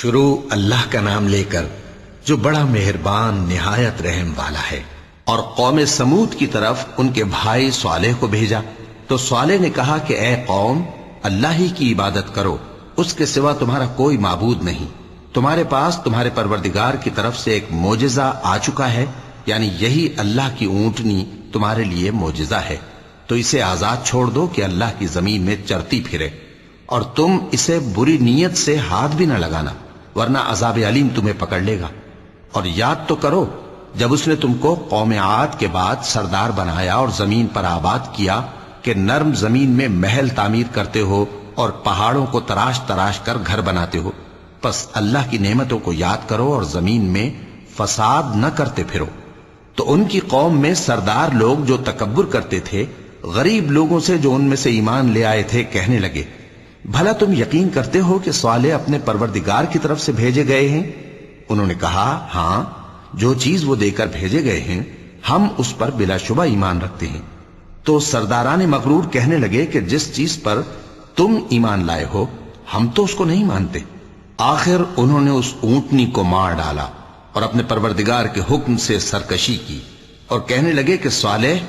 شروع اللہ کا نام لے کر جو بڑا مہربان نہایت رحم والا ہے۔ اور قوم سمود کی طرف ان کے بھائی صالح کو بھیجا تو صالح نے کہا کہ اے قوم، اللہ ہی کی عبادت کرو، اس کے سوا تمہارا کوئی معبود نہیں۔ تمہارے پاس تمہارے پروردگار کی طرف سے ایک معجزہ آ چکا ہے، یعنی یہی اللہ کی اونٹنی تمہارے لیے معجزہ ہے، تو اسے آزاد چھوڑ دو کہ اللہ کی زمین میں چرتی پھرے، اور تم اسے بری نیت سے ہاتھ بھی نہ لگانا، ورنہ عذاب علیم تمہیں پکڑ لے گا۔ اور یاد تو کرو جب اس نے تم کو قوم عاد کے بعد سردار بنایا اور زمین پر آباد کیا کہ نرم زمین میں محل تعمیر کرتے ہو اور پہاڑوں کو تراش تراش کر گھر بناتے ہو، پس اللہ کی نعمتوں کو یاد کرو اور زمین میں فساد نہ کرتے پھرو۔ تو ان کی قوم میں سردار لوگ جو تکبر کرتے تھے، غریب لوگوں سے جو ان میں سے ایمان لے آئے تھے، کہنے لگے، بھلا تم یقین کرتے ہو کہ صالح اپنے پروردگار کی طرف سے بھیجے گئے ہیں؟ انہوں نے کہا، ہاں، جو چیز وہ دے کر بھیجے گئے ہیں ہم اس پر بلا شبہ ایمان رکھتے ہیں۔ تو سرداران مغرور کہنے لگے کہ جس چیز پر تم ایمان لائے ہو ہم تو اس کو نہیں مانتے۔ آخر انہوں نے اس اونٹنی کو مار ڈالا اور اپنے پروردگار کے حکم سے سرکشی کی، اور کہنے لگے کہ صالح،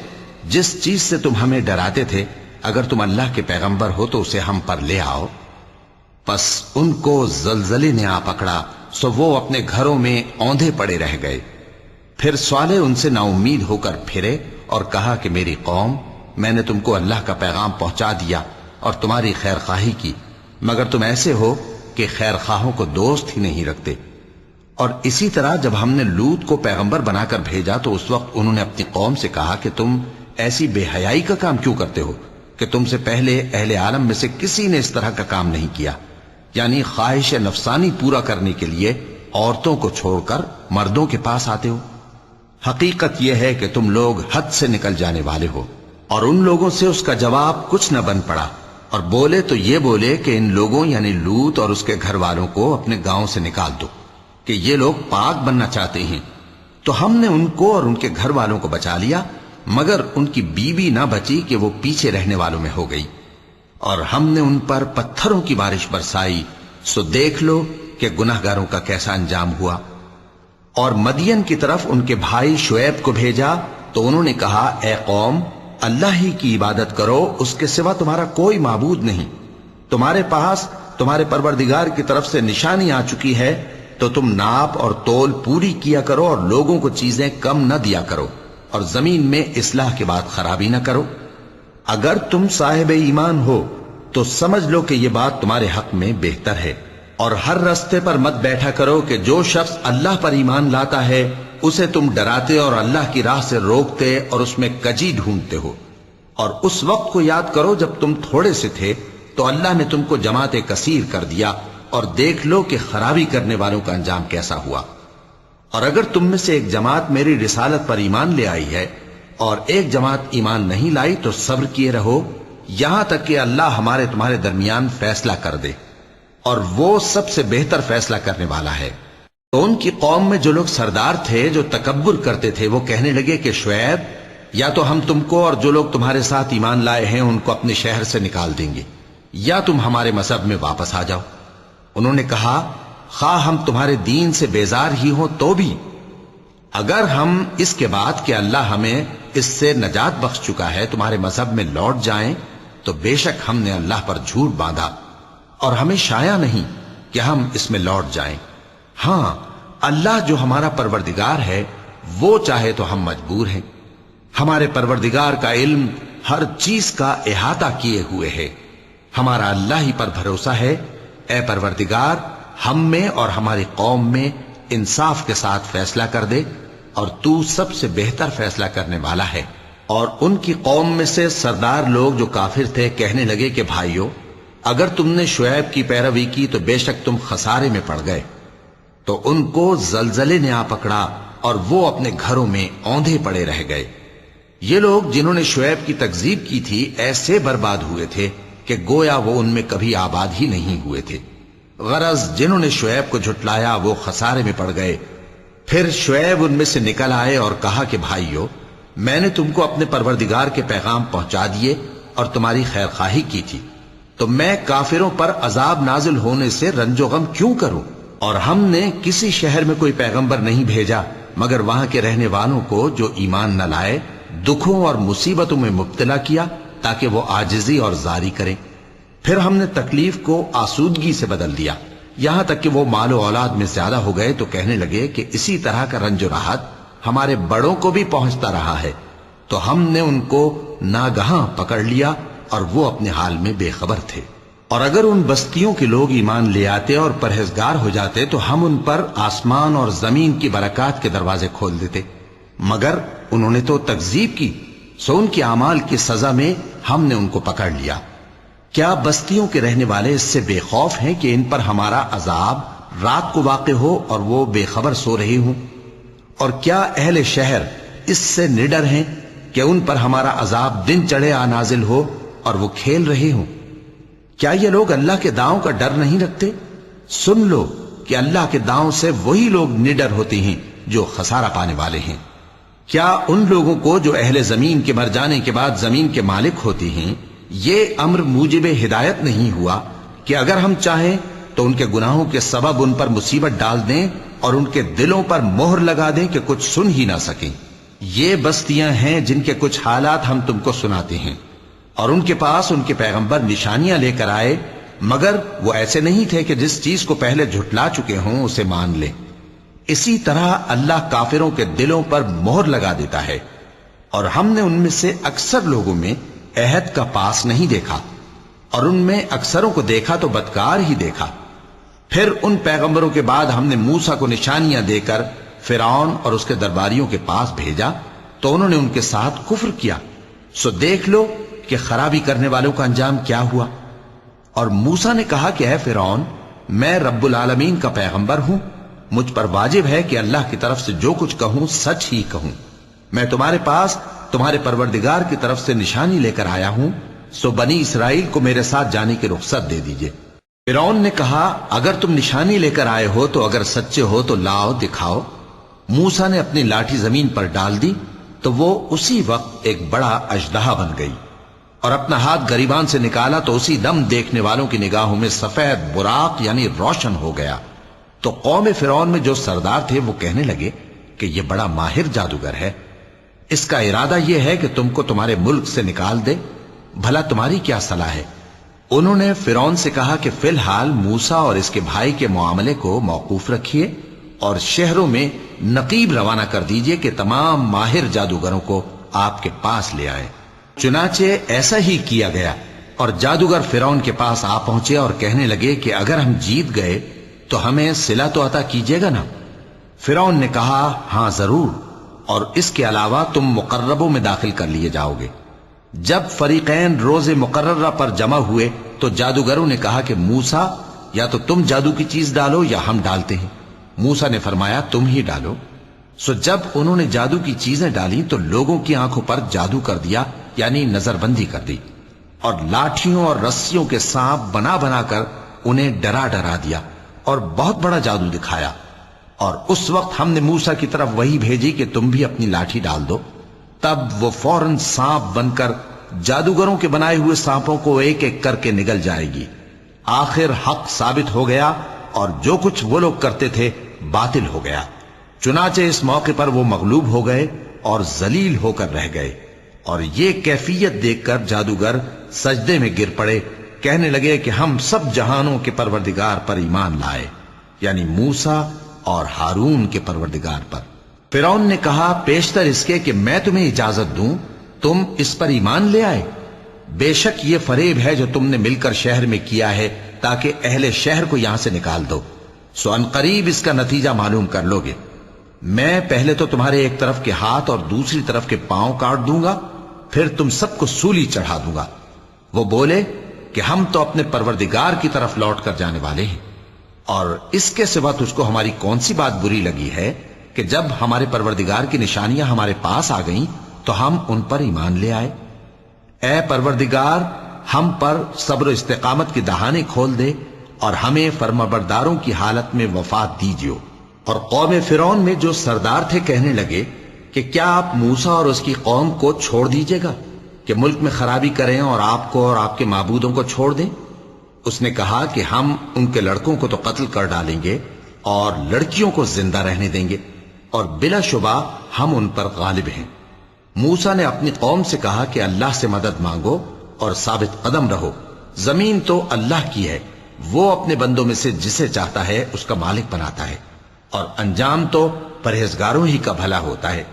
جس چیز سے تم ہمیں ڈراتے تھے، اگر تم اللہ کے پیغمبر ہو تو اسے ہم پر لے آؤ۔ پس ان کو زلزلے نے آ پکڑا، سو وہ اپنے گھروں میں اوندھے پڑے رہ گئے۔ پھر صالح ان سے نا امید ہو کر پھرے اور کہا کہ میری قوم، میں نے تم کو اللہ کا پیغام پہنچا دیا اور تمہاری خیر خواہی کی، مگر تم ایسے ہو کہ خیر خواہوں کو دوست ہی نہیں رکھتے۔ اور اسی طرح جب ہم نے لوط کو پیغمبر بنا کر بھیجا تو اس وقت انہوں نے اپنی قوم سے کہا کہ تم ایسی بے حیائی کا کام کیوں کرتے ہو کہ تم سے پہلے اہل عالم میں سے کسی نے اس طرح کا کام نہیں کیا، یعنی خواہش نفسانی پورا کرنے کے لیے عورتوں کو چھوڑ کر مردوں کے پاس آتے ہو۔ حقیقت یہ ہے کہ تم لوگ حد سے نکل جانے والے ہو۔ اور ان لوگوں سے اس کا جواب کچھ نہ بن پڑا، اور بولے تو یہ بولے کہ ان لوگوں یعنی لوط اور اس کے گھر والوں کو اپنے گاؤں سے نکال دو کہ یہ لوگ پاک بننا چاہتے ہیں۔ تو ہم نے ان کو اور ان کے گھر والوں کو بچا لیا، مگر ان کی بیوی نہ بچی کہ وہ پیچھے رہنے والوں میں ہو گئی، اور ہم نے ان پر پتھروں کی بارش برسائی، سو دیکھ لو کہ گناہگاروں کا کیسا انجام ہوا۔ اور مدین کی طرف ان کے بھائی شعیب کو بھیجا تو انہوں نے کہا، اے قوم، اللہ ہی کی عبادت کرو، اس کے سوا تمہارا کوئی معبود نہیں۔ تمہارے پاس تمہارے پروردگار کی طرف سے نشانی آ چکی ہے، تو تم ناپ اور تول پوری کیا کرو اور لوگوں کو چیزیں کم نہ دیا کرو، اور زمین میں اصلاح کے بعد خرابی نہ کرو۔ اگر تم صاحب ایمان ہو تو سمجھ لو کہ یہ بات تمہارے حق میں بہتر ہے، اور ہر رستے پر مت بیٹھا کرو کہ جو شخص اللہ پر ایمان لاتا ہے اسے تم ڈراتے اور اللہ کی راہ سے روکتے اور اس میں کجی ڈھونڈتے ہو۔ اور اس وقت کو یاد کرو جب تم تھوڑے سے تھے تو اللہ نے تم کو جماعت کثیر کر دیا، اور دیکھ لو کہ خرابی کرنے والوں کا انجام کیسا ہوا۔ اور اگر تم میں سے ایک جماعت میری رسالت پر ایمان لے آئی ہے اور ایک جماعت ایمان نہیں لائی تو صبر کیے رہو یہاں تک کہ اللہ ہمارے تمہارے درمیان فیصلہ کر دے، اور وہ سب سے بہتر فیصلہ کرنے والا ہے۔ تو ان کی قوم میں جو لوگ سردار تھے جو تکبر کرتے تھے، وہ کہنے لگے کہ شعیب، یا تو ہم تم کو اور جو لوگ تمہارے ساتھ ایمان لائے ہیں ان کو اپنے شہر سے نکال دیں گے، یا تم ہمارے مذہب میں واپس آ جاؤ۔ انہوں نے کہا، خواہ ہم تمہارے دین سے بیزار ہی ہوں تو بھی، اگر ہم اس کے بعد کہ اللہ ہمیں اس سے نجات بخش چکا ہے تمہارے مذہب میں لوٹ جائیں تو بے شک ہم نے اللہ پر جھوٹ باندھا، اور ہمیں شایع نہیں کہ ہم اس میں لوٹ جائیں۔ ہاں، اللہ جو ہمارا پروردگار ہے وہ چاہے تو ہم مجبور ہیں۔ ہمارے پروردگار کا علم ہر چیز کا احاطہ کیے ہوئے ہے۔ ہمارا اللہ ہی پر بھروسہ ہے۔ اے پروردگار، ہم میں اور ہماری قوم میں انصاف کے ساتھ فیصلہ کر دے، اور تو سب سے بہتر فیصلہ کرنے والا ہے۔ اور ان کی قوم میں سے سردار لوگ جو کافر تھے کہنے لگے کہ بھائیو، اگر تم نے شعیب کی پیروی کی تو بے شک تم خسارے میں پڑ گئے۔ تو ان کو زلزلے نے آ پکڑا اور وہ اپنے گھروں میں اوندھے پڑے رہ گئے۔ یہ لوگ جنہوں نے شعیب کی تکذیب کی تھی ایسے برباد ہوئے تھے کہ گویا وہ ان میں کبھی آباد ہی نہیں ہوئے تھے۔ غرض جنہوں نے شعیب کو جھٹلایا وہ خسارے میں پڑ گئے۔ پھر شعیب ان میں سے نکل آئے اور کہا کہ بھائیو، میں نے تم کو اپنے پروردگار کے پیغام پہنچا دیے اور تمہاری خیر خواہی کی تھی، تو میں کافروں پر عذاب نازل ہونے سے رنج و غم کیوں کروں؟ اور ہم نے کسی شہر میں کوئی پیغمبر نہیں بھیجا مگر وہاں کے رہنے والوں کو جو ایمان نہ لائے دکھوں اور مصیبتوں میں مبتلا کیا تاکہ وہ عاجزی اور زاری کریں. پھر ہم نے تکلیف کو آسودگی سے بدل دیا یہاں تک کہ وہ مال و اولاد میں زیادہ ہو گئے تو کہنے لگے کہ اسی طرح کا رنج و راحت ہمارے بڑوں کو بھی پہنچتا رہا ہے. تو ہم نے ان کو ناگہاں پکڑ لیا اور وہ اپنے حال میں بے خبر تھے. اور اگر ان بستیوں کے لوگ ایمان لے آتے اور پرہیزگار ہو جاتے تو ہم ان پر آسمان اور زمین کی برکات کے دروازے کھول دیتے، مگر انہوں نے تو تکذیب کی، سو ان کے اعمال کی سزا میں ہم نے ان کو پکڑ لیا. کیا بستیوں کے رہنے والے اس سے بے خوف ہیں کہ ان پر ہمارا عذاب رات کو واقع ہو اور وہ بے خبر سو رہے ہوں؟ اور کیا اہل شہر اس سے نڈر ہیں کہ ان پر ہمارا عذاب دن چڑھے آ نازل ہو اور وہ کھیل رہے ہوں؟ کیا یہ لوگ اللہ کے داؤں کا ڈر نہیں رکھتے؟ سن لو کہ اللہ کے داؤں سے وہی لوگ نڈر ہوتے ہیں جو خسارہ پانے والے ہیں. کیا ان لوگوں کو جو اہل زمین کے مر جانے کے بعد زمین کے مالک ہوتے ہیں یہ امر موجب ہدایت نہیں ہوا کہ اگر ہم چاہیں تو ان کے گناہوں کے سبب ان پر مصیبت ڈال دیں اور ان کے دلوں پر مہر لگا دیں کہ کچھ سن ہی نہ سکیں؟ یہ بستیاں ہیں جن کے کچھ حالات ہم تم کو سناتے ہیں، اور ان کے پاس ان کے پیغمبر نشانیاں لے کر آئے مگر وہ ایسے نہیں تھے کہ جس چیز کو پہلے جھٹلا چکے ہوں اسے مان لیں. اسی طرح اللہ کافروں کے دلوں پر مہر لگا دیتا ہے. اور ہم نے ان میں سے اکثر لوگوں میں عہد کا پاس نہیں دیکھا اور ان میں اکثروں کو دیکھا تو بدکار ہی دیکھا. پھر ان پیغمبروں کے بعد ہم نے موسیٰ کو نشانیاں دے کر فرعون اور اس کے درباریوں کے پاس بھیجا تو انہوں نے ان کے ساتھ کفر کیا. سو دیکھ لو کہ خرابی کرنے والوں کا انجام کیا ہوا. اور موسیٰ نے کہا کہ اے فرعون، میں رب العالمین کا پیغمبر ہوں، مجھ پر واجب ہے کہ اللہ کی طرف سے جو کچھ کہوں سچ ہی کہوں. میں تمہارے پاس تمہارے پروردگار کی طرف سے نشانی لے کر آیا ہوں، سو بنی اسرائیل کو میرے ساتھ جانے کی رخصت دے دیجئے. فرعون نے کہا اگر تم نشانی لے کر آئے ہو تو اگر سچے ہو تو لاؤ دکھاؤ. موسیٰ نے اپنی لاٹھی زمین پر ڈال دی تو وہ اسی وقت ایک بڑا اژدہا بن گئی، اور اپنا ہاتھ گریبان سے نکالا تو اسی دم دیکھنے والوں کی نگاہوں میں سفید براق یعنی روشن ہو گیا. تو قوم فرعون میں جو سردار تھے وہ کہنے لگے کہ یہ بڑا ماہر جادوگر ہے، اس کا ارادہ یہ ہے کہ تم کو تمہارے ملک سے نکال دے، بھلا تمہاری کیا صلاح ہے؟ انہوں نے فرعون سے کہا کہ فی الحال موسیٰ اور اس کے بھائی کے معاملے کو موقوف رکھیے اور شہروں میں نقیب روانہ کر دیجئے کہ تمام ماہر جادوگروں کو آپ کے پاس لے آئے. چنانچہ ایسا ہی کیا گیا اور جادوگر فرعون کے پاس آ پہنچے اور کہنے لگے کہ اگر ہم جیت گئے تو ہمیں صلہ تو عطا کیجیے گا نا؟ فرعون نے کہا ہاں ضرور، اور اس کے علاوہ تم مقربوں میں داخل کر لیے جاؤ گے. جب فریقین روز مقررہ پر جمع ہوئے تو جادوگروں نے کہا کہ موسیٰ یا تو تم جادو کی چیز ڈالو یا ہم ڈالتے ہیں. موسیٰ نے فرمایا تم ہی ڈالو. سو جب انہوں نے جادو کی چیزیں ڈالی تو لوگوں کی آنکھوں پر جادو کر دیا یعنی نظر بندی کر دی، اور لاٹھیوں اور رسیوں کے سانپ بنا بنا کر انہیں ڈرا ڈرا دیا اور بہت بڑا جادو دکھایا. اور اس وقت ہم نے موسیٰ کی طرف وہی بھیجی کہ تم بھی اپنی لاٹھی ڈال دو. تب وہ فوراً سانپ بن کر جادوگروں کے بنائے ہوئے سانپوں کو ایک ایک کر کے نگل جائے گی. آخر حق ثابت ہو گیا اور جو کچھ وہ لوگ کرتے تھے باطل ہو گیا. چنانچہ اس موقع پر وہ مغلوب ہو گئے اور ذلیل ہو کر رہ گئے. اور یہ کیفیت دیکھ کر جادوگر سجدے میں گر پڑے، کہنے لگے کہ ہم سب جہانوں کے پروردگار پر ایمان لائے، یعنی موسیٰ اور ہارون کے پروردگار پر. فرعون نے کہا پیشتر اس کے کہ میں تمہیں اجازت دوں تم اس پر ایمان لے آئے. بے شک یہ فریب ہے جو تم نے مل کر شہر میں کیا ہے تاکہ اہل شہر کو یہاں سے نکال دو، سو ان قریب اس کا نتیجہ معلوم کر لو گے. میں پہلے تو تمہارے ایک طرف کے ہاتھ اور دوسری طرف کے پاؤں کاٹ دوں گا، پھر تم سب کو سولی چڑھا دوں گا. وہ بولے کہ ہم تو اپنے پروردگار کی طرف لوٹ کر جانے والے ہیں، اور اس کے سوا تجھ کو ہماری کون سی بات بری لگی ہے کہ جب ہمارے پروردگار کی نشانیاں ہمارے پاس آ گئیں تو ہم ان پر ایمان لے آئے. اے پروردگار، ہم پر صبر و استقامت کی دہانے کھول دے اور ہمیں فرمانبرداروں کی حالت میں وفات دیجیو. اور قوم فرعون میں جو سردار تھے کہنے لگے کہ کیا آپ موسیٰ اور اس کی قوم کو چھوڑ دیجیے گا کہ ملک میں خرابی کریں اور آپ کو اور آپ کے معبودوں کو چھوڑ دیں؟ اس نے کہا کہ ہم ان کے لڑکوں کو تو قتل کر ڈالیں گے اور لڑکیوں کو زندہ رہنے دیں گے، اور بلا شبہ ہم ان پر غالب ہیں۔ موسیٰ نے اپنی قوم سے کہا کہ اللہ سے مدد مانگو اور ثابت قدم رہو، زمین تو اللہ کی ہے، وہ اپنے بندوں میں سے جسے چاہتا ہے اس کا مالک بناتا ہے، اور انجام تو پرہیزگاروں ہی کا بھلا ہوتا ہے۔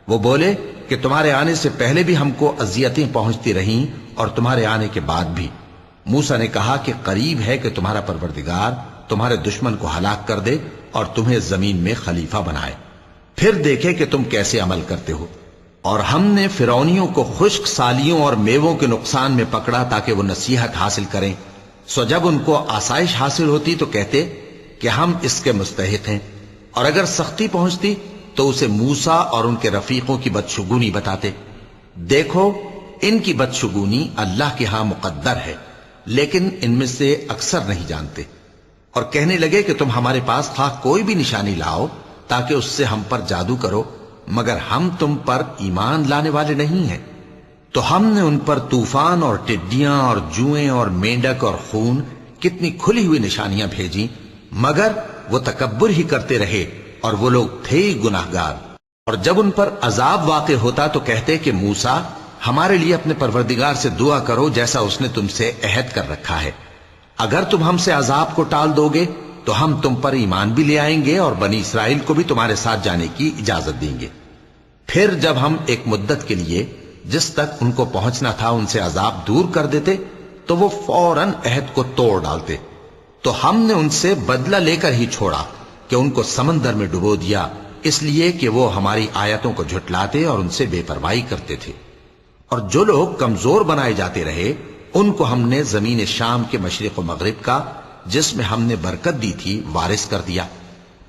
وہ بولے کہ تمہارے آنے سے پہلے بھی ہم کو اذیتیں پہنچتی رہیں اور تمہارے آنے کے بعد بھی۔ موسیٰ نے کہا کہ قریب ہے کہ تمہارا پروردگار تمہارے دشمن کو ہلاک کر دے اور تمہیں زمین میں خلیفہ بنائے، پھر دیکھے کہ تم کیسے عمل کرتے ہو۔ اور ہم نے فرعونیوں کو خشک سالیوں اور میووں کے نقصان میں پکڑا تاکہ وہ نصیحت حاصل کریں، سو جب ان کو آسائش حاصل ہوتی تو کہتے کہ ہم اس کے مستحق ہیں، اور اگر سختی پہنچتی تو اسے موسیٰ اور ان کے رفیقوں کی بدشگونی بتاتے۔ دیکھو ان کی بدشگونی اللہ کے ہاں مقدر ہے، لیکن ان میں سے اکثر نہیں جانتے۔ اور کہنے لگے کہ تم ہمارے پاس خواہ کوئی بھی نشانی لاؤ تاکہ اس سے ہم پر جادو کرو، مگر ہم تم پر ایمان لانے والے نہیں ہیں۔ تو ہم نے ان پر طوفان اور ٹڈیاں اور جوئیں اور مینڈک اور خون کتنی کھلی ہوئی نشانیاں بھیجی، مگر وہ تکبر ہی کرتے رہے اور وہ لوگ تھے ہی گناہگار۔ اور جب ان پر عذاب واقع ہوتا تو کہتے کہ موسیٰ ہمارے لیے اپنے پروردگار سے دعا کرو جیسا اس نے تم سے عہد کر رکھا ہے، اگر تم ہم سے عذاب کو ٹال دو گے تو ہم تم پر ایمان بھی لے آئیں گے اور بنی اسرائیل کو بھی تمہارے ساتھ جانے کی اجازت دیں گے۔ پھر جب ہم ایک مدت کے لیے جس تک ان کو پہنچنا تھا ان سے عذاب دور کر دیتے تو وہ فوراً عہد کو توڑ ڈالتے، تو ہم نے ان سے بدلہ لے کر ہی چھوڑا کہ ان کو سمندر میں ڈبو دیا، اس لیے کہ وہ ہماری آیتوں کو جھٹلاتے اور ان سے بے پرواہی کرتے تھے۔ اور جو لوگ کمزور بنائے جاتے رہے ان کو ہم نے زمین شام کے مشرق و مغرب کا جس میں ہم نے برکت دی تھی وارث کر دیا۔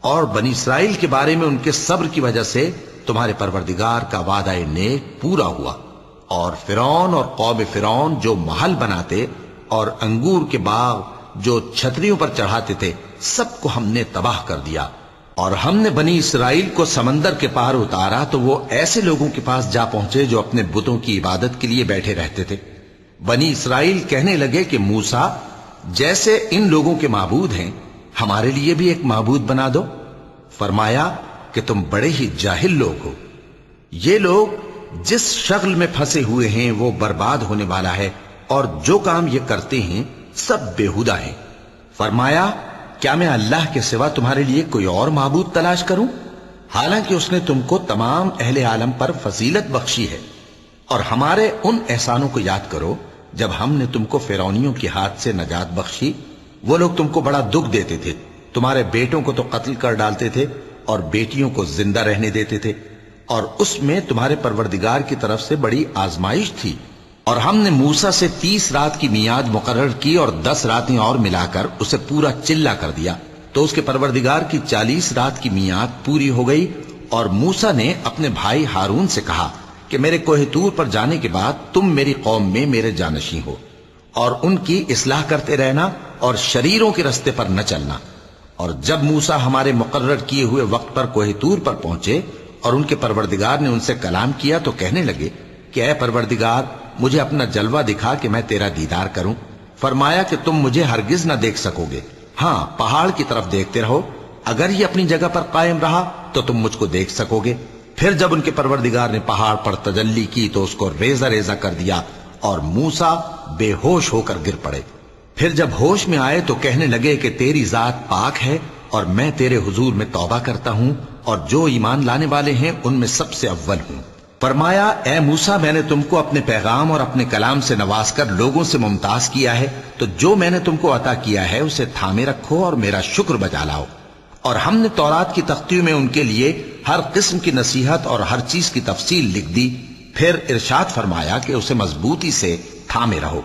اور بنی اسرائیل کے بارے میں ان کے صبر کی وجہ سے تمہارے پروردگار کا وعدہ نیک پورا ہوا۔ اور فرعون اور قوم فرعون جو محل بناتے اور انگور کے باغ جو چھتریوں پر چڑھاتے تھے سب کو ہم نے تباہ کر دیا۔ اور ہم نے بنی اسرائیل کو سمندر کے پار اتارا تو وہ ایسے لوگوں کے پاس جا پہنچے جو اپنے بتوں کی عبادت کے لیے بیٹھے رہتے تھے۔ بنی اسرائیل کہنے لگے کہ موسیٰ جیسے ان لوگوں کے معبود ہیں ہمارے لیے بھی ایک معبود بنا دو۔ فرمایا کہ تم بڑے ہی جاہل لوگ ہو، یہ لوگ جس شغل میں پھنسے ہوئے ہیں وہ برباد ہونے والا ہے، اور جو کام یہ کرتے ہیں سب بےہودہ ہیں۔ فرمایا کیا میں اللہ کے سوا تمہارے لیے کوئی اور معبود تلاش کروں، حالانکہ اس نے تم کو تمام اہل عالم پر فضیلت بخشی ہے۔ اور ہمارے ان احسانوں کو یاد کرو جب ہم نے تم کو فرعونیوں کے ہاتھ سے نجات بخشی، وہ لوگ تم کو بڑا دکھ دیتے تھے، تمہارے بیٹوں کو تو قتل کر ڈالتے تھے اور بیٹیوں کو زندہ رہنے دیتے تھے، اور اس میں تمہارے پروردگار کی طرف سے بڑی آزمائش تھی۔ اور ہم نے موسیٰ سے 30 رات کی میعاد مقرر کی اور 10 راتیں اور ملا کر اسے پورا چلہ کر دیا، تو اس کے پروردگار کی 40 رات کی میعاد پوری ہو گئی۔ اور موسیٰ نے اپنے بھائی ہارون سے کہا کہ میرے کوہ طور پر جانے کے بعد تم میری قوم میں میرے جانشین ہو، اور ان کی اصلاح کرتے رہنا اور شریروں کے رستے پر نہ چلنا۔ اور جب موسیٰ ہمارے مقرر کیے ہوئے وقت پر کوہ طور پر پہنچے اور ان کے پروردگار نے ان سے کلام کیا تو کہنے لگے کہ اے پروردگار مجھے اپنا جلوہ دکھا کہ میں تیرا دیدار کروں۔ فرمایا کہ تم مجھے ہرگز نہ دیکھ سکو گے، ہاں پہاڑ کی طرف دیکھتے رہو، اگر یہ اپنی جگہ پر قائم رہا تو تم مجھ کو دیکھ سکو گے۔ پھر جب ان کے پروردگار نے پہاڑ پر تجلی کی تو اس کو ریزہ ریزہ کر دیا اور موسیٰ بے ہوش ہو کر گر پڑے۔ پھر جب ہوش میں آئے تو کہنے لگے کہ تیری ذات پاک ہے اور میں تیرے حضور میں توبہ کرتا ہوں اور جو ایمان لانے والے ہیں ان میں سب سے اول ہوں۔ فرمایا اے موسیٰ میں نے تم کو اپنے پیغام اور اپنے کلام سے نواز کر لوگوں سے ممتاز کیا ہے، تو جو میں نے تم کو عطا کیا ہے اسے تھامے رکھو اور میرا شکر بجا لاؤ۔ اور ہم نے تورات کی تختیوں میں ان کے لیے ہر قسم کی نصیحت اور ہر چیز کی تفصیل لکھ دی۔ پھر ارشاد فرمایا کہ اسے مضبوطی سے تھامے رہو،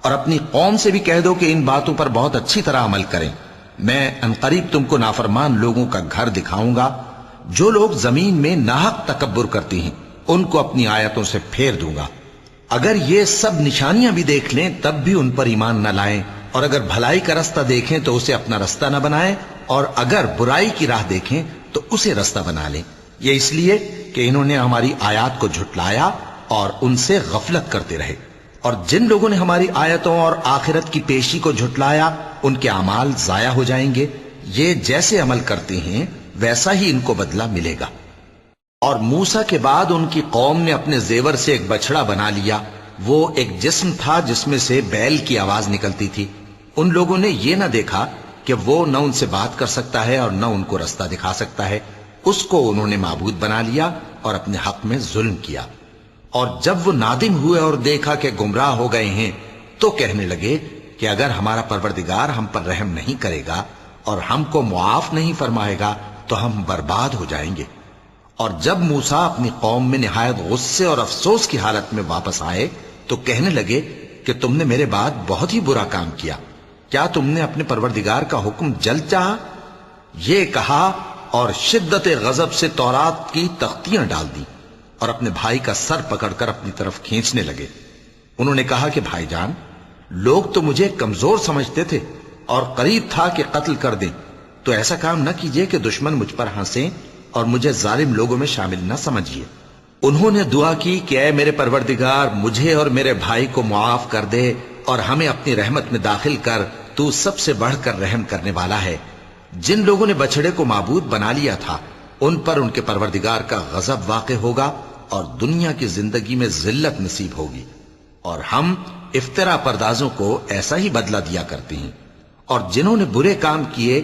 اور اپنی قوم سے بھی کہہ دو کہ ان باتوں پر بہت اچھی طرح عمل کریں۔ میں انقریب تم کو نافرمان لوگوں کا گھر دکھاؤں گا، جو لوگ زمین میں ناحق تکبر کرتی ہیں ان کو اپنی آیتوں سے پھیر دوں گا۔ اگر یہ سب نشانیاں بھی دیکھ لیں تب بھی ان پر ایمان نہ لائیں، اور اگر بھلائی کا رستہ دیکھیں تو اسے اپنا رستہ نہ بنائیں، اور اگر برائی کی راہ دیکھیں تو اسے رستہ بنا لیں۔ یہ اس لیے کہ انہوں نے ہماری آیات کو جھٹلایا اور ان سے غفلت کرتے رہے۔ اور جن لوگوں نے ہماری آیتوں اور آخرت کی پیشی کو جھٹلایا ان کے اعمال ضائع ہو جائیں گے، یہ جیسے عمل کرتے ہیں ویسا ہی ان کو بدلہ ملے گا۔ اور موسیٰ کے بعد ان کی قوم نے اپنے زیور سے ایک بچڑا بنا لیا، وہ ایک جسم تھا جس میں سے بیل کی آواز نکلتی تھی۔ ان لوگوں نے یہ نہ دیکھا کہ وہ نہ ان سے بات کر سکتا ہے اور نہ ان کو رستہ دکھا سکتا ہے، اس کو انہوں نے معبود بنا لیا اور اپنے حق میں ظلم کیا۔ اور جب وہ نادم ہوئے اور دیکھا کہ گمراہ ہو گئے ہیں تو کہنے لگے کہ اگر ہمارا پروردگار ہم پر رحم نہیں کرے گا اور ہم کو معاف نہیں فرمائے گا تو ہم برباد ہو جائیں گے۔ اور جب موسیٰ اپنی قوم میں نہایت غصے اور افسوس کی حالت میں واپس آئے تو کہنے لگے کہ تم نے میرے بعد بہت ہی برا کام کیا، کیا تم نے اپنے پروردگار کا حکم جلد چاہا؟ یہ کہا اور شدت غضب سے تورات کی تختیاں ڈال دی اور اپنے بھائی کا سر پکڑ کر اپنی طرف کھینچنے لگے۔ انہوں نے کہا کہ بھائی جان، لوگ تو مجھے کمزور سمجھتے تھے اور قریب تھا کہ قتل کر دیں، تو ایسا کام نہ کیجیے کہ دشمن مجھ پر ہنسیں اور مجھے ظالم لوگوں میں شامل نہ سمجھیے۔ انہوں نے دعا کی کہ اے میرے پروردگار، مجھے اور میرے بھائی کو معاف کر دے اور ہمیں اپنی رحمت میں داخل کر، تو سب سے بڑھ کر رحم کرنے والا ہے۔ جن لوگوں نے بچڑے کو معبود بنا لیا تھا ان پر ان کے پروردگار کا غضب واقع ہوگا اور دنیا کی زندگی میں ذلت نصیب ہوگی، اور ہم افترا پردازوں کو ایسا ہی بدلہ دیا کرتے ہیں۔ اور جنہوں نے برے کام کیے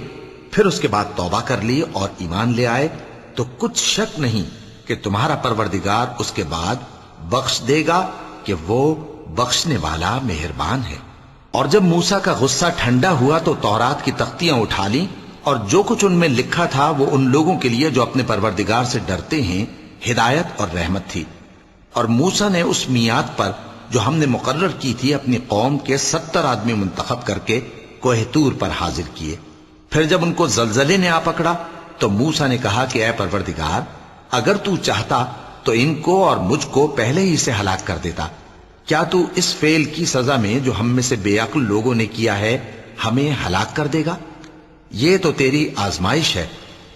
پھر اس کے بعد توبہ کر لی اور ایمان لے آئے تو کچھ شک نہیں کہ تمہارا پروردگار اس کے بعد بخش دے گا کہ وہ بخشنے والا مہربان ہے۔ اور جب موسیٰ کا غصہ ٹھنڈا ہوا تو تورات کی تختیاں اٹھا لیں، اور جو کچھ ان میں لکھا تھا وہ ان لوگوں کے لیے جو اپنے پروردگار سے ڈرتے ہیں ہدایت اور رحمت تھی۔ اور موسیٰ نے اس میعاد پر جو ہم نے مقرر کی تھی اپنی قوم کے 70 آدمی منتخب کر کے کوہ طور پر حاضر کیے۔ پھر جب ان کو زلزلے نے آ پکڑا تو موسیٰ نے کہا کہ اے پروردگار، اگر تو چاہتا تو ان کو اور مجھ کو پہلے ہی سے ہلاک کر دیتا۔ کیا تو اس فعل کی سزا میں جو ہم میں سے بے عقل لوگوں نے کیا ہے ہمیں ہلاک کر دے گا؟ یہ تو تیری آزمائش ہے،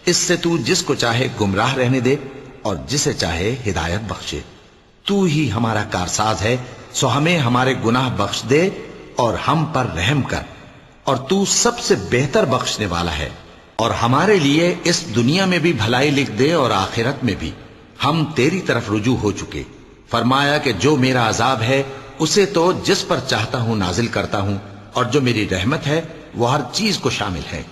اس سے تو جس کو چاہے گمراہ رہنے دے اور جسے چاہے ہدایت بخشے۔ تو ہی ہمارا کارساز ہے، سو ہمیں ہمارے گناہ بخش دے اور ہم پر رحم کر، اور تو سب سے بہتر بخشنے والا ہے۔ اور ہمارے لیے اس دنیا میں بھی بھلائی لکھ دے اور آخرت میں بھی، ہم تیری طرف رجوع ہو چکے۔ فرمایا کہ جو میرا عذاب ہے اسے تو جس پر چاہتا ہوں نازل کرتا ہوں، اور جو میری رحمت ہے وہ ہر چیز کو شامل ہے۔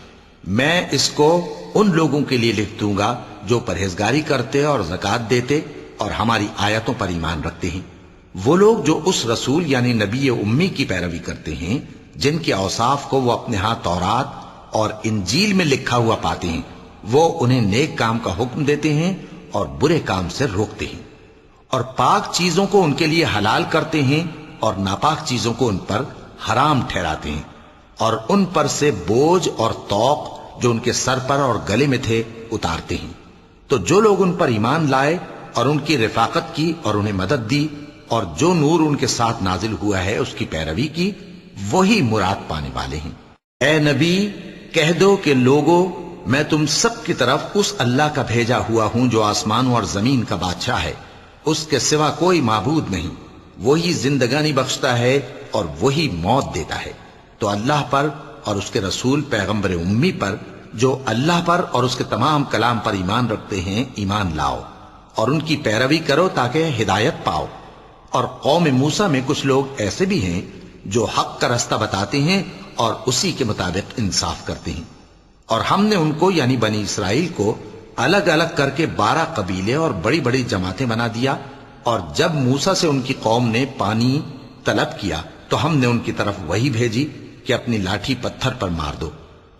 میں اس کو ان لوگوں کے لیے لکھ دوں گا جو پرہیزگاری کرتے اور زکوٰۃ دیتے اور ہماری آیتوں پر ایمان رکھتے ہیں، وہ لوگ جو اس رسول یعنی نبی امی کی پیروی کرتے ہیں جن کے اوصاف کو وہ اپنے ہاں تورات اور انجیل میں لکھا ہوا پاتے ہیں، وہ انہیں نیک کام کا حکم دیتے ہیں اور برے کام سے روکتے ہیں، اور پاک چیزوں کو ان کے لیے حلال کرتے ہیں اور ناپاک چیزوں کو ان پر حرام ٹھہراتے ہیں، اور ان پر سے بوجھ اور طوق جو ان کے سر پر اور گلے میں تھے اتارتے ہیں۔ تو جو لوگ ان پر ایمان لائے اور ان کی رفاقت کی اور انہیں مدد دی اور جو نور ان کے ساتھ نازل ہوا ہے اس کی پیروی کی، وہی مراد پانے والے ہیں۔ اے نبی، کہہ دو کہ لوگو، میں تم سب کی طرف اس اللہ کا بھیجا ہوا ہوں جو آسمانوں اور زمین کا بادشاہ ہے، اس کے سوا کوئی معبود نہیں، وہی زندگانی بخشتا ہے اور وہی موت دیتا ہے۔ تو اللہ پر اور اس کے رسول پیغمبر امی پر جو اللہ پر اور اس کے تمام کلام پر ایمان رکھتے ہیں ایمان لاؤ اور ان کی پیروی کرو تاکہ ہدایت پاؤ۔ اور قوم موسیٰ میں کچھ لوگ ایسے بھی ہیں جو حق کا رستہ بتاتے ہیں اور اسی کے مطابق انصاف کرتے ہیں۔ اور ہم نے ان کو یعنی بنی اسرائیل کو الگ الگ کر کے 12 قبیلے اور بڑی بڑی جماعتیں بنا دیا، اور جب موسیٰ سے ان کی قوم نے پانی طلب کیا تو ہم نے ان کی طرف وہی بھیجی کہ اپنی لاٹھی پتھر پر مار دو،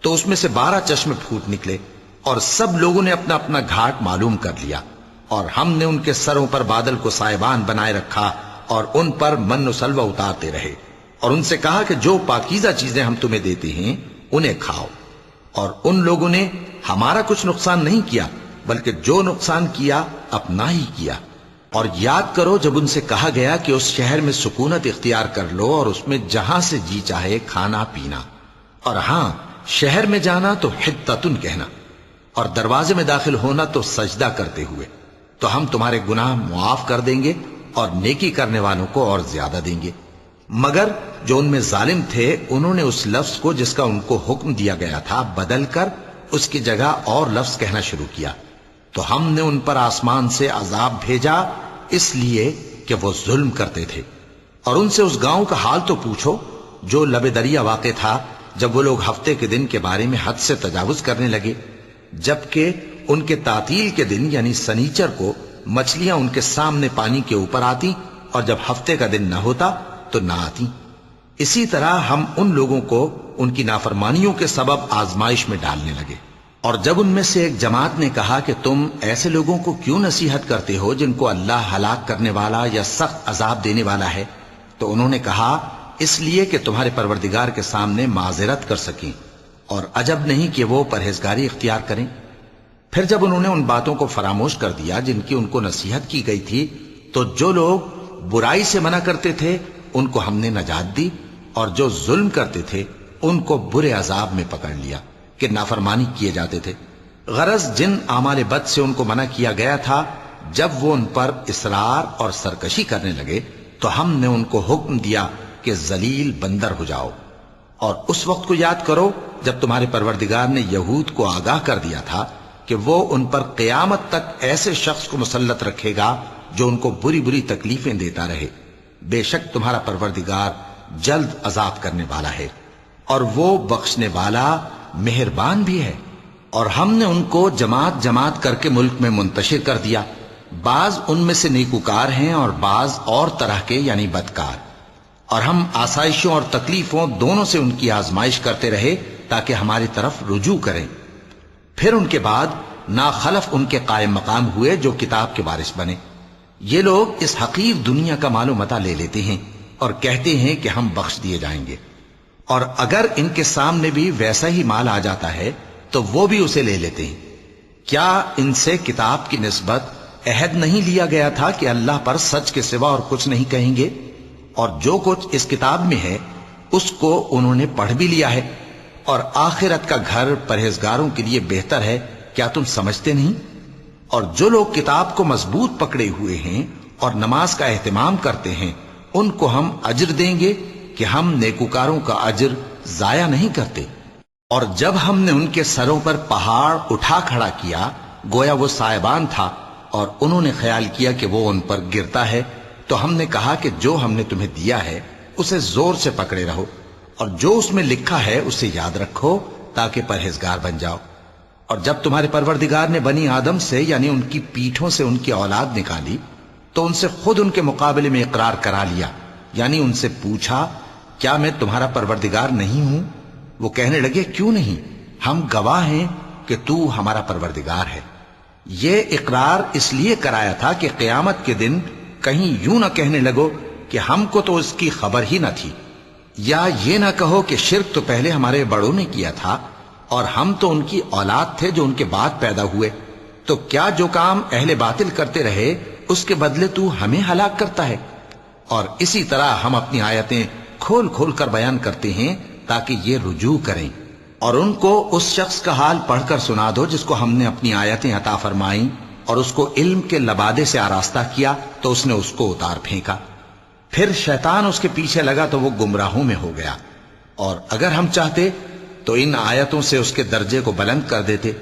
تو اس میں سے 12 چشمے پھوٹ نکلے، اور سب لوگوں نے اپنا اپنا گھاٹ معلوم کر لیا، اور ہم نے ان کے سروں پر بادل کو سائبان بنائے رکھا اور ان پر من و سلوہ اتارتے رہے، اور ان سے کہا کہ جو پاکیزہ چیزیں ہم تمہیں دیتے ہیں انہیں کھاؤ۔ اور ان لوگوں نے ہمارا کچھ نقصان نہیں کیا بلکہ جو نقصان کیا اپنا ہی کیا۔ اور یاد کرو جب ان سے کہا گیا کہ اس شہر میں سکونت اختیار کر لو اور اس میں جہاں سے جی چاہے کھانا پینا، اور ہاں شہر میں جانا تو حطۃ کہنا، اور دروازے میں داخل ہونا تو سجدہ کرتے ہوئے، تو ہم تمہارے گناہ معاف کر دیں گے اور نیکی کرنے والوں کو اور زیادہ دیں گے۔ مگر جو ان میں ظالم تھے انہوں نے اس لفظ کو جس کا ان کو حکم دیا گیا تھا بدل کر اس کی جگہ اور لفظ کہنا شروع کیا، تو ہم نے ان پر آسمان سے عذاب بھیجا اس لیے کہ وہ ظلم کرتے تھے۔ اور ان سے اس گاؤں کا حال تو پوچھو جو لب دریا واقع تھا، جب وہ لوگ ہفتے کے دن کے بارے میں حد سے تجاوز کرنے لگے، جبکہ ان کے تعطیل کے دن یعنی سنیچر کو مچھلیاں ان کے سامنے پانی کے اوپر آتی، اور جب ہفتے کا دن نہ ہوتا تو نہ آتی۔ اسی طرح ہم ان لوگوں کو ان کی نافرمانیوں کے سبب آزمائش میں ڈالنے لگے۔ اور جب ان میں سے ایک جماعت نے کہا کہ تم ایسے لوگوں کو کیوں نصیحت کرتے ہو جن کو اللہ ہلاک کرنے والا یا سخت عذاب دینے والا ہے، تو انہوں نے کہا اس لیے کہ تمہارے پروردگار کے سامنے معذرت کر سکیں، اور عجب نہیں کہ وہ پرہیزگاری اختیار کریں۔ پھر جب انہوں نے ان باتوں کو فراموش کر دیا جن کی ان کو نصیحت کی گئی تھی، تو جو لوگ برائی سے منع کرتے تھے ان کو ہم نے نجات دی، اور جو ظلم کرتے تھے ان کو برے عذاب میں پکڑ لیا کہ نافرمانی کیے جاتے تھے۔ غرض جن اعمال بد سے ان کو منع کیا گیا تھا، جب وہ ان پر اصرار اور سرکشی کرنے لگے تو ہم نے ان کو حکم دیا کہ ذلیل بندر ہو جاؤ۔ اور اس وقت کو یاد کرو جب تمہارے پروردگار نے یہود کو آگاہ کر دیا تھا کہ وہ ان پر قیامت تک ایسے شخص کو مسلط رکھے گا جو ان کو بری بری تکلیفیں دیتا رہے۔ بے شک تمہارا پروردگار جلد عذاب کرنے والا ہے، اور وہ بخشنے والا مہربان بھی ہے۔ اور ہم نے ان کو جماعت جماعت کر کے ملک میں منتشر کر دیا، بعض ان میں سے نیکوکار ہیں اور بعض اور طرح کے یعنی بدکار۔ اور ہم آسائشوں اور تکلیفوں دونوں سے ان کی آزمائش کرتے رہے تاکہ ہماری طرف رجوع کریں۔ پھر ان کے بعد ناخلف ان کے قائم مقام ہوئے جو کتاب کے وارث بنے۔ یہ لوگ اس حقیر دنیا کا مال و متاع لے لیتے ہیں اور کہتے ہیں کہ ہم بخش دیے جائیں گے، اور اگر ان کے سامنے بھی ویسا ہی مال آ جاتا ہے تو وہ بھی اسے لے لیتے ہیں۔ کیا ان سے کتاب کی نسبت عہد نہیں لیا گیا تھا کہ اللہ پر سچ کے سوا اور کچھ نہیں کہیں گے؟ اور جو کچھ اس کتاب میں ہے اس کو انہوں نے پڑھ بھی لیا ہے، اور آخرت کا گھر پرہیزگاروں کے لیے بہتر ہے، کیا تم سمجھتے نہیں؟ اور جو لوگ کتاب کو مضبوط پکڑے ہوئے ہیں اور نماز کا اہتمام کرتے ہیں ان کو ہم اجر دیں گے کہ ہم نیکوکاروں کا اجر ضائع نہیں کرتے۔ اور جب ہم نے ان کے سروں پر پہاڑ اٹھا کھڑا کیا گویا وہ سائبان تھا، اور انہوں نے خیال کیا کہ وہ ان پر گرتا ہے، تو ہم نے کہا کہ جو ہم نے تمہیں دیا ہے اسے زور سے پکڑے رہو، اور جو اس میں لکھا ہے اسے یاد رکھو تاکہ پرہیزگار بن جاؤ۔ اور جب تمہارے پروردگار نے بنی آدم سے یعنی ان کی پیٹھوں سے ان کی اولاد نکالی تو ان سے خود ان کے مقابلے میں اقرار کرا لیا، یعنی ان سے پوچھا کیا میں تمہارا پروردگار نہیں ہوں؟ وہ کہنے لگے کیوں نہیں، ہم گواہ ہیں کہ تو ہمارا پروردگار ہے۔ یہ اقرار اس لیے کرایا تھا کہ قیامت کے دن کہیں یوں نہ کہنے لگو کہ ہم کو تو اس کی خبر ہی نہ تھی، یا یہ نہ کہو کہ شرک تو پہلے ہمارے بڑوں نے کیا تھا اور ہم تو ان کی اولاد تھے جو ان کے بعد پیدا ہوئے، تو کیا جو کام اہل باطل کرتے رہے اس کے بدلے تو ہمیں ہلاک کرتا ہے؟ اور اسی طرح ہم اپنی آیتیں کھول کھول کر بیان کرتے ہیں تاکہ یہ رجوع کریں۔ اور ان کو اس شخص کا حال پڑھ کر سنا دو جس کو ہم نے اپنی آیتیں عطا فرمائیں اور اس کو علم کے لبادے سے آراستہ کیا تو اس نے اس کو اتار پھینکا، پھر شیطان اس کے پیچھے لگا تو وہ گمراہوں میں ہو گیا۔ اور اگر ہم چاہتے تو ان آیتوں سے اس کے درجے کو بلند کر دیتے،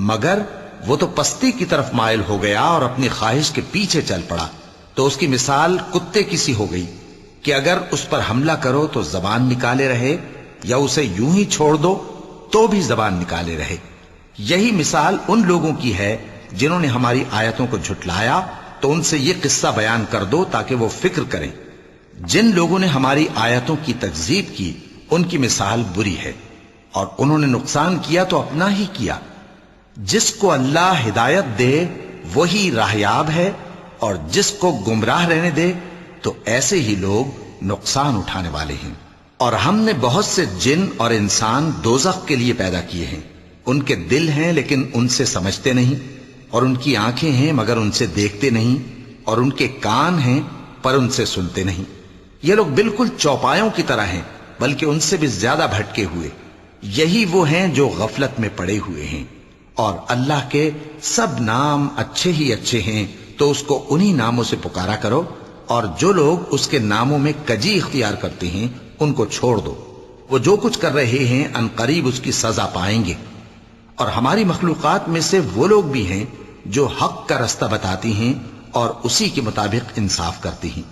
مگر وہ تو پستی کی طرف مائل ہو گیا اور اپنی خواہش کے پیچھے چل پڑا، تو اس کی مثال کتے کی سی ہو گئی کہ اگر اس پر حملہ کرو تو زبان نکالے رہے، یا اسے یوں ہی چھوڑ دو تو بھی زبان نکالے رہے۔ یہی مثال ان لوگوں کی ہے جنہوں نے ہماری آیتوں کو جھٹلایا، تو ان سے یہ قصہ بیان کر دو تاکہ وہ فکر کریں۔ جن لوگوں نے ہماری آیتوں کی تکذیب کی ان کی مثال بری ہے، اور انہوں نے نقصان کیا تو اپنا ہی کیا۔ جس کو اللہ ہدایت دے وہی راہیاب ہے، اور جس کو گمراہ رہنے دے تو ایسے ہی لوگ نقصان اٹھانے والے ہیں۔ اور ہم نے بہت سے جن اور انسان دوزخ کے لیے پیدا کیے ہیں، ان کے دل ہیں لیکن ان سے سمجھتے نہیں، اور ان کی آنکھیں ہیں مگر ان سے دیکھتے نہیں، اور ان کے کان ہیں پر ان سے سنتے نہیں۔ یہ لوگ بالکل چوپایوں کی طرح ہیں بلکہ ان سے بھی زیادہ بھٹکے ہوئے۔ یہی وہ ہیں جو غفلت میں پڑے ہوئے ہیں۔ اور اللہ کے سب نام اچھے ہی اچھے ہیں، تو اس کو انہی ناموں سے پکارا کرو اور جو لوگ اس کے ناموں میں کجی اختیار کرتے ہیں ان کو چھوڑ دو، وہ جو کچھ کر رہے ہیں ان قریب اس کی سزا پائیں گے۔ اور ہماری مخلوقات میں سے وہ لوگ بھی ہیں جو حق کا رستہ بتاتی ہیں اور اسی کے مطابق انصاف کرتی ہیں،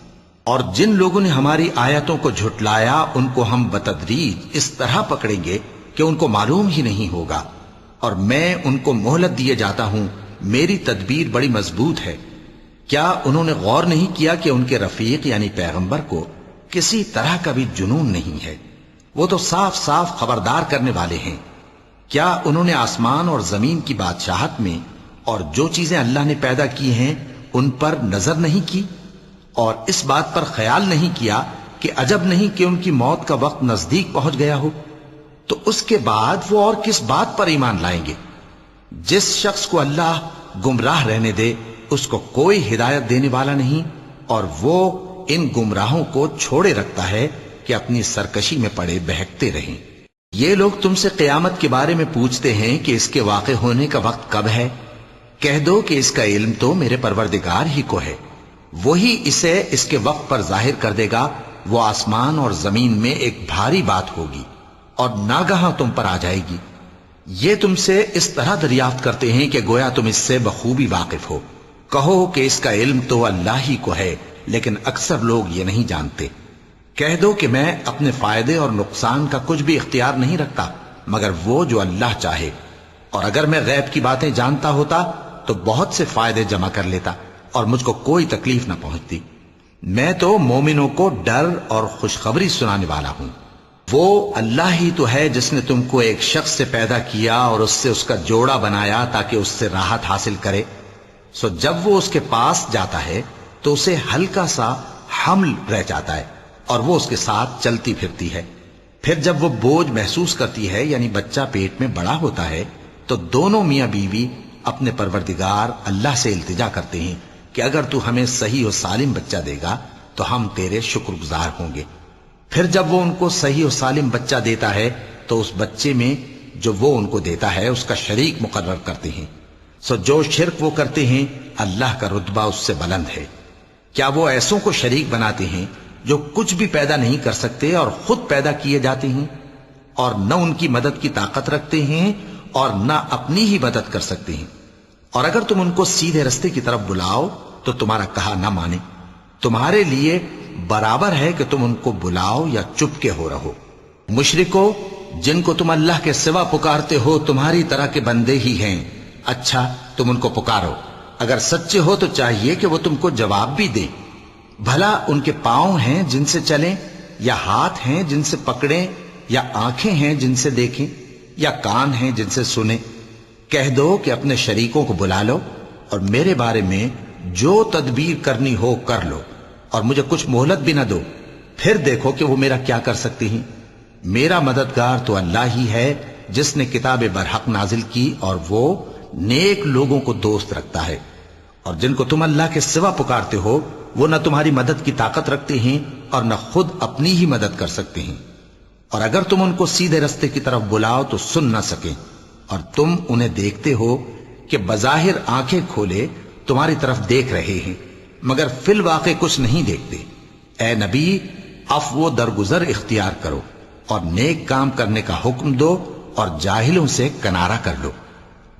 اور جن لوگوں نے ہماری آیتوں کو جھٹلایا ان کو ہم بتدریج اس طرح پکڑیں گے کہ ان کو معلوم ہی نہیں ہوگا، اور میں ان کو مہلت دیے جاتا ہوں، میری تدبیر بڑی مضبوط ہے۔ کیا انہوں نے غور نہیں کیا کہ ان کے رفیق یعنی پیغمبر کو کسی طرح کا بھی جنون نہیں ہے، وہ تو صاف صاف خبردار کرنے والے ہیں۔ کیا انہوں نے آسمان اور زمین کی بادشاہت میں اور جو چیزیں اللہ نے پیدا کی ہیں ان پر نظر نہیں کی، اور اس بات پر خیال نہیں کیا کہ عجب نہیں کہ ان کی موت کا وقت نزدیک پہنچ گیا ہو؟ تو اس کے بعد وہ اور کس بات پر ایمان لائیں گے؟ جس شخص کو اللہ گمراہ رہنے دے اس کو کوئی ہدایت دینے والا نہیں، اور وہ ان گمراہوں کو چھوڑے رکھتا ہے کہ اپنی سرکشی میں پڑے بہکتے رہیں۔ یہ لوگ تم سے قیامت کے بارے میں پوچھتے ہیں کہ اس کے واقع ہونے کا وقت کب ہے؟ کہہ دو کہ اس کا علم تو میرے پروردگار ہی کو ہے، وہی اسے اس کے وقت پر ظاہر کر دے گا۔ وہ آسمان اور زمین میں ایک بھاری بات ہوگی اور ناگہاں تم پر آ جائے گی۔ یہ تم سے اس طرح دریافت کرتے ہیں کہ گویا تم اس سے بخوبی واقف ہو۔ کہو کہ اس کا علم تو اللہ ہی کو ہے، لیکن اکثر لوگ یہ نہیں جانتے۔ کہہ دو کہ میں اپنے فائدے اور نقصان کا کچھ بھی اختیار نہیں رکھتا مگر وہ جو اللہ چاہے، اور اگر میں غیب کی باتیں جانتا ہوتا تو بہت سے فائدے جمع کر لیتا اور مجھ کو کوئی تکلیف نہ پہنچتی۔ میں تو مومنوں کو ڈر اور خوشخبری سنانے والا ہوں۔ وہ اللہ ہی تو ہے جس نے تم کو ایک شخص سے پیدا کیا اور اس سے اس کا جوڑا بنایا تاکہ اس سے راحت حاصل کرے۔ سو جب وہ اس کے پاس جاتا ہے تو اسے ہلکا سا حمل رہ جاتا ہے اور وہ اس کے ساتھ چلتی پھرتی ہے۔ پھر جب وہ بوجھ محسوس کرتی ہے یعنی بچہ پیٹ میں بڑا ہوتا ہے تو دونوں میاں بیوی اپنے پروردگار اللہ سے التجا کرتے ہیں کہ اگر تو ہمیں صحیح و سالم بچہ دے گا تو ہم تیرے شکر گزار ہوں گے۔ پھر جب وہ ان کو صحیح و سالم بچہ دیتا ہے تو اس بچے میں جو وہ ان کو دیتا ہے اس کا شریک مقرر کرتے ہیں۔ سو جو شرک وہ کرتے ہیں اللہ کا رتبہ اس سے بلند ہے۔ کیا وہ ایسوں کو شریک بناتے ہیں جو کچھ بھی پیدا نہیں کر سکتے اور خود پیدا کیے جاتے ہیں، اور نہ ان کی مدد کی طاقت رکھتے ہیں اور نہ اپنی ہی مدد کر سکتے ہیں؟ اور اگر تم ان کو سیدھے رستے کی طرف بلاؤ تو تمہارا کہا نہ مانے، تمہارے لیے برابر ہے کہ تم ان کو بلاؤ یا چپ کے ہو رہو۔ مشرکو، جن کو تم اللہ کے سوا پکارتے ہو تمہاری طرح کے بندے ہی ہیں، اچھا تم ان کو پکارو، اگر سچے ہو تو چاہیے کہ وہ تم کو جواب بھی دیں۔ بھلا ان کے پاؤں ہیں جن سے چلیں، یا ہاتھ ہیں جن سے پکڑیں، یا آنکھیں ہیں جن سے دیکھیں، یا کان ہیں جن سے سنیں؟ کہہ دو کہ اپنے شریکوں کو بلا لو اور میرے بارے میں جو تدبیر کرنی ہو کر لو، اور مجھے کچھ مہلت بھی نہ دو، پھر دیکھو کہ وہ میرا کیا کر سکتے ہیں۔ میرا مددگار تو اللہ ہی ہے جس نے کتاب برحق نازل کی، اور وہ نیک لوگوں کو دوست رکھتا ہے۔ اور جن کو تم اللہ کے سوا پکارتے ہو وہ نہ تمہاری مدد کی طاقت رکھتے ہیں اور نہ خود اپنی ہی مدد کر سکتے ہیں، اور اگر تم ان کو سیدھے رستے کی طرف بلاؤ تو سن نہ سکیں، اور تم انہیں دیکھتے ہو کہ بظاہر آنکھیں کھولے تمہاری طرف دیکھ رہے ہیں مگر فی الواقع کچھ نہیں دیکھتے۔ اے نبی، عفو و درگزر اختیار کرو اور نیک کام کرنے کا حکم دو اور جاہلوں سے کنارہ کر لو۔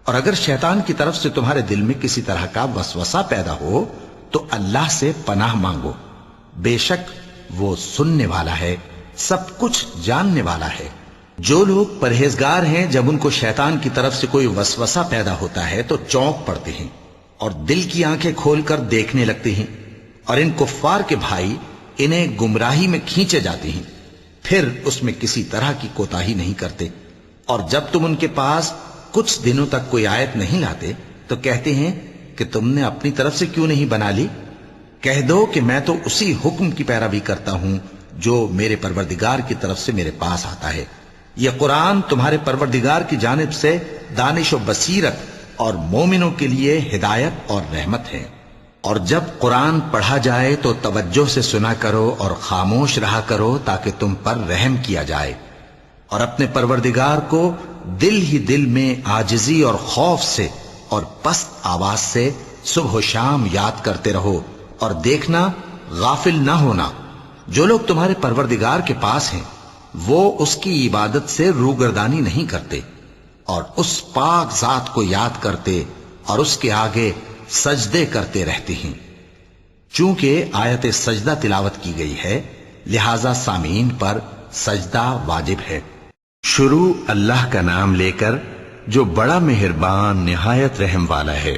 اور اگر شیطان کی طرف سے تمہارے دل میں کسی طرح کا وسوسہ پیدا ہو تو اللہ سے پناہ مانگو، بے شک وہ سننے والا ہے، سب کچھ جاننے والا ہے۔ جو لوگ پرہیزگار ہیں جب ان کو شیطان کی طرف سے کوئی وسوسہ پیدا ہوتا ہے تو چونک پڑتے ہیں اور دل کی آنکھیں کھول کر دیکھنے لگتے ہیں، اور ان کفار کے بھائی انہیں گمراہی میں کھینچے جاتے ہیں، پھر اس میں کسی طرح کی کوتاہی نہیں کرتے، اور جب تم ان کے پاس کچھ دنوں تک کوئی آیت نہیں لاتے تو کہتے ہیں کہ تم نے اپنی طرف سے کیوں نہیں بنا لی؟ کہہ دو کہ میں تو اسی حکم کی پیروی کرتا ہوں جو میرے پروردگار کی طرف سے میرے پاس آتا ہے۔ یہ قرآن تمہارے پروردگار کی جانب سے دانش و بصیرت اور مومنوں کے لیے ہدایت اور رحمت ہے۔ اور جب قرآن پڑھا جائے تو توجہ سے سنا کرو اور خاموش رہا کرو تاکہ تم پر رحم کیا جائے، اور اپنے پروردگار کو دل ہی دل میں عاجزی اور خوف سے اور پست آواز سے صبح و شام یاد کرتے رہو، اور دیکھنا غافل نہ ہونا، جو لوگ تمہارے پروردگار کے پاس ہیں وہ اس کی عبادت سے روگردانی نہیں کرتے اور اس پاک ذات کو یاد کرتے اور اس کے آگے سجدے کرتے رہتے ہیں۔ چونکہ آیت سجدہ تلاوت کی گئی ہے لہذا سامعین پر سجدہ واجب ہے۔ شروع اللہ کا نام لے کر جو بڑا مہربان نہایت رحم والا ہے۔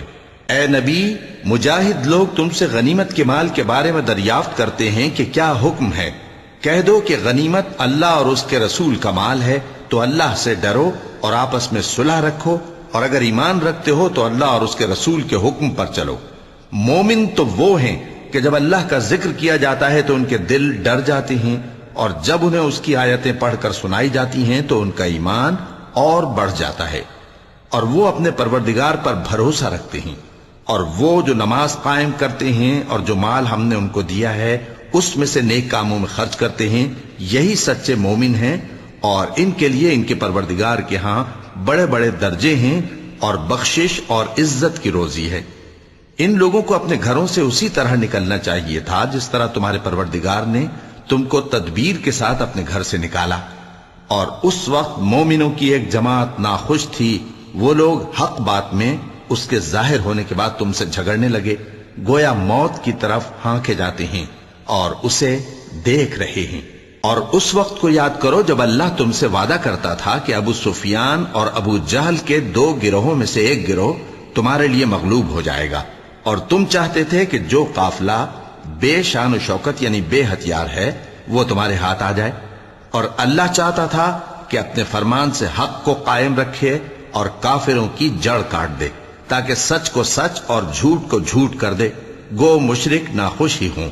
اے نبی، مجاہد لوگ تم سے غنیمت کے مال کے بارے میں دریافت کرتے ہیں کہ کیا حکم ہے۔ کہہ دو کہ غنیمت اللہ اور اس کے رسول کا مال ہے، تو اللہ سے ڈرو اور آپس میں صلح رکھو، اور اگر ایمان رکھتے ہو تو اللہ اور اس کے رسول کے حکم پر چلو۔ مومن تو وہ ہیں کہ جب اللہ کا ذکر کیا جاتا ہے تو ان کے دل ڈر جاتے ہیں، اور جب انہیں اس کی آیتیں پڑھ کر سنائی جاتی ہیں تو ان کا ایمان اور بڑھ جاتا ہے، اور وہ اپنے پروردگار پر بھروسہ رکھتے ہیں، اور وہ جو نماز قائم کرتے ہیں اور جو مال ہم نے ان کو دیا ہے اس میں سے نیک کاموں میں خرچ کرتے ہیں، یہی سچے مومن ہیں، اور ان کے لیے ان کے پروردگار کے ہاں بڑے بڑے درجے ہیں اور بخشش اور عزت کی روزی ہے۔ ان لوگوں کو اپنے گھروں سے اسی طرح نکلنا چاہیے تھا جس طرح تمہارے پروردگار نے تم کو تدبیر کے ساتھ اپنے گھر سے نکالا، اور اس وقت مومنوں کی ایک جماعت ناخوش تھی، وہ لوگ حق بات میں اس کے ظاہر ہونے کے بعد تم سے جھگڑنے لگے، گویا موت کی طرف ہانکے جاتے ہیں اور اسے دیکھ رہے ہیں۔ اور اس وقت کو یاد کرو جب اللہ تم سے وعدہ کرتا تھا کہ ابو سفیان اور ابو جہل کے 2 گروہوں میں سے ایک گروہ تمہارے لیے مغلوب ہو جائے گا، اور تم چاہتے تھے کہ جو قافلہ بے شان و شوکت یعنی بے ہتھیار ہے وہ تمہارے ہاتھ آ جائے، اور اللہ چاہتا تھا کہ اپنے فرمان سے حق کو قائم رکھے اور کافروں کی جڑ کاٹ دے، تاکہ سچ کو سچ اور جھوٹ کو جھوٹ کر دے، گو مشرک ناخوش ہی ہوں۔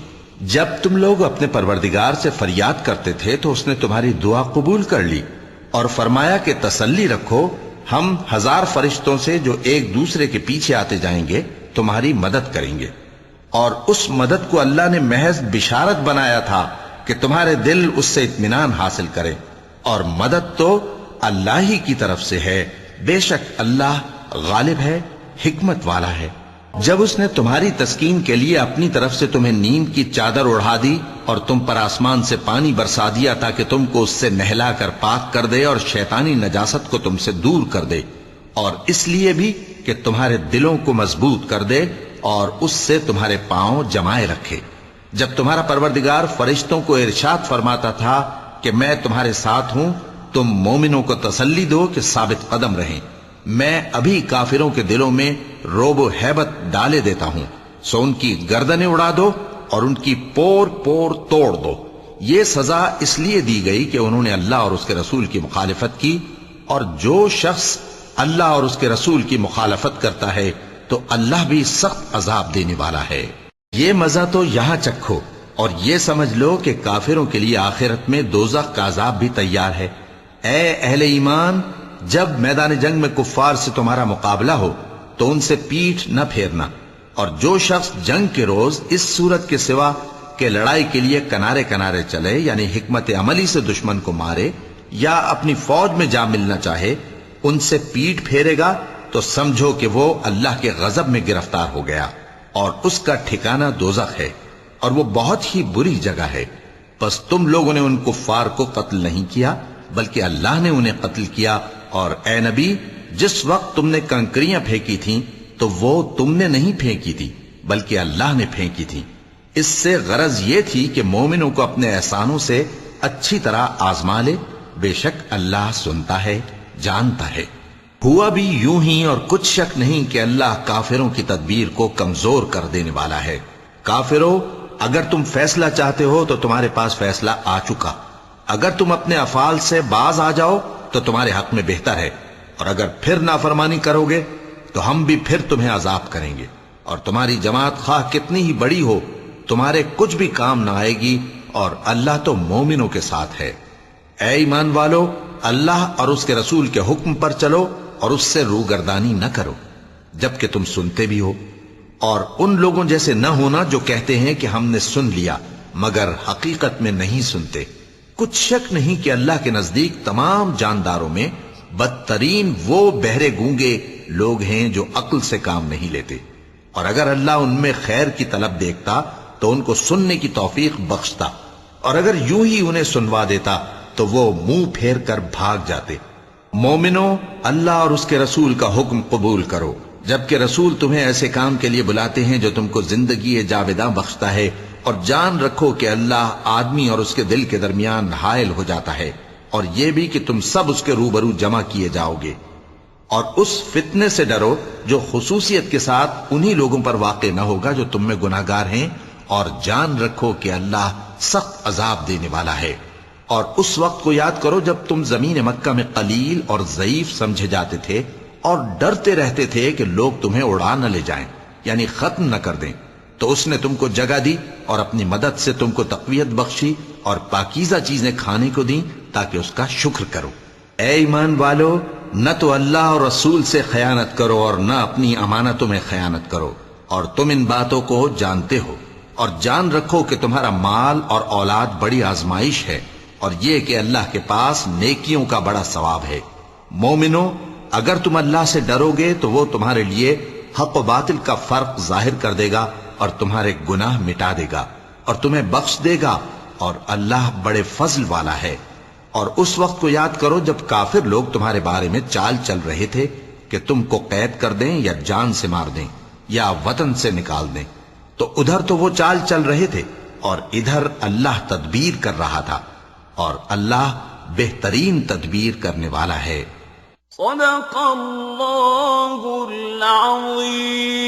جب تم لوگ اپنے پروردگار سے فریاد کرتے تھے تو اس نے تمہاری دعا قبول کر لی اور فرمایا کہ تسلی رکھو، ہم 1000 فرشتوں سے جو ایک دوسرے کے پیچھے آتے جائیں گے تمہاری مدد کریں گے، اور اس مدد کو اللہ نے محض بشارت بنایا تھا کہ تمہارے دل اس سے اطمینان حاصل کریں، اور مدد تو اللہ ہی کی طرف سے ہے، بے شک اللہ غالب ہے، حکمت والا ہے۔ جب اس نے تمہاری تسکین کے لیے اپنی طرف سے تمہیں نیند کی چادر اڑھا دی اور تم پر آسمان سے پانی برسا دیا تاکہ تم کو اس سے نہلا کر پاک کر دے اور شیطانی نجاست کو تم سے دور کر دے، اور اس لیے بھی کہ تمہارے دلوں کو مضبوط کر دے اور اس سے تمہارے پاؤں جمائے رکھے، جب تمہارا پروردگار فرشتوں کو ارشاد فرماتا تھا کہ میں تمہارے ساتھ ہوں، تم مومنوں کو تسلی دو کہ ثابت قدم رہیں، میں ابھی کافروں کے دلوں میں روب و ہیبت ڈالے دیتا ہوں، سو ان کی گردنیں اڑا دو اور ان کی پور پور توڑ دو۔ یہ سزا اس لیے دی گئی کہ انہوں نے اللہ اور اس کے رسول کی مخالفت کی، اور جو شخص اللہ اور اس کے رسول کی مخالفت کرتا ہے تو اللہ بھی سخت عذاب دینے والا ہے۔ یہ مزہ تو یہاں چکھو اور یہ سمجھ لو کہ کافروں کے لیے آخرت میں دوزخ کا عذاب بھی تیار ہے۔ اے اہل ایمان، جب میدان جنگ میں کفار سے تمہارا مقابلہ ہو تو ان سے پیٹھ نہ پھیرنا، اور جو شخص جنگ کے روز اس صورت کے سوا کہ لڑائی کے لیے کنارے کنارے چلے یعنی حکمت عملی سے دشمن کو مارے یا اپنی فوج میں جا ملنا چاہے، ان سے پیٹھ پھیرے گا تو سمجھو کہ وہ اللہ کے غضب میں گرفتار ہو گیا، اور اس کا ٹھکانہ دوزخ ہے، اور وہ بہت ہی بری جگہ ہے۔ پس تم لوگوں نے ان کفار کو قتل نہیں کیا بلکہ اللہ نے انہیں قتل کیا، اور اے نبی، جس وقت تم نے کنکریاں پھینکی تھیں تو وہ تم نے نہیں پھینکی تھی بلکہ اللہ نے پھینکی تھی۔ اس سے غرض یہ تھی کہ مومنوں کو اپنے احسانوں سے اچھی طرح آزما لے، بے شک اللہ سنتا ہے، جانتا ہے۔ ہوا بھی یوں ہی، اور کچھ شک نہیں کہ اللہ کافروں کی تدبیر کو کمزور کر دینے والا ہے۔ کافروں، اگر تم فیصلہ چاہتے ہو تو تمہارے پاس فیصلہ آ چکا، اگر تم اپنے افعال سے باز آ جاؤ تو تمہارے حق میں بہتر ہے، اور اگر پھر نافرمانی کرو گے تو ہم بھی پھر تمہیں عذاب کریں گے، اور تمہاری جماعت خواہ کتنی ہی بڑی ہو تمہارے کچھ بھی کام نہ آئے گی، اور اللہ تو مومنوں کے ساتھ ہے۔ اے ایمان والو، اللہ اور اس کے رسول کے حکم پر چلو اور اس سے روگردانی نہ کرو جبکہ تم سنتے بھی ہو، اور ان لوگوں جیسے نہ ہونا جو کہتے ہیں کہ ہم نے سن لیا مگر حقیقت میں نہیں سنتے۔ کچھ شک نہیں کہ اللہ کے نزدیک تمام جانداروں میں بدترین وہ بہرے گونگے لوگ ہیں جو عقل سے کام نہیں لیتے، اور اگر اللہ ان میں خیر کی طلب دیکھتا تو ان کو سننے کی توفیق بخشتا، اور اگر یوں ہی انہیں سنوا دیتا تو وہ منہ پھیر کر بھاگ جاتے۔ مومنو، اللہ اور اس کے رسول کا حکم قبول کرو، جبکہ رسول تمہیں ایسے کام کے لیے بلاتے ہیں جو تم کو زندگی جاوداں بخشتا ہے، اور جان رکھو کہ اللہ آدمی اور اس کے دل کے درمیان حائل ہو جاتا ہے، اور یہ بھی کہ تم سب اس کے روبرو جمع کیے جاؤ گے۔ اور اس فتنے سے ڈرو جو خصوصیت کے ساتھ انہی لوگوں پر واقع نہ ہوگا جو تم میں گناہگار ہیں، اور جان رکھو کہ اللہ سخت عذاب دینے والا ہے۔ اور اس وقت کو یاد کرو جب تم زمین مکہ میں قلیل اور ضعیف سمجھے جاتے تھے اور ڈرتے رہتے تھے کہ لوگ تمہیں اڑا نہ لے جائیں، یعنی ختم نہ کر دیں، تو اس نے تم کو جگہ دی اور اپنی مدد سے تم کو تقویت بخشی اور پاکیزہ چیزیں کھانے کو دیں تاکہ اس کا شکر کرو۔ اے ایمان والو، نہ تو اللہ اور رسول سے خیانت کرو اور نہ اپنی امانتوں میں خیانت کرو، اور تم ان باتوں کو جانتے ہو، اور جان رکھو کہ تمہارا مال اور اولاد بڑی آزمائش ہے، اور یہ کہ اللہ کے پاس نیکیوں کا بڑا ثواب ہے۔ مومنو، اگر تم اللہ سے ڈرو گے تو وہ تمہارے لیے حق و باطل کا فرق ظاہر کر دے گا اور تمہارے گناہ مٹا دے گا اور تمہیں بخش دے گا، اور اللہ بڑے فضل والا ہے۔ اور اس وقت کو یاد کرو جب کافر لوگ تمہارے بارے میں چال چل رہے تھے کہ تم کو قید کر دیں یا جان سے مار دیں یا وطن سے نکال دیں، تو ادھر تو وہ چال چل رہے تھے اور ادھر اللہ تدبیر کر رہا تھا، اور اللہ بہترین تدبیر کرنے والا ہے۔ صدق اللہ العظیم۔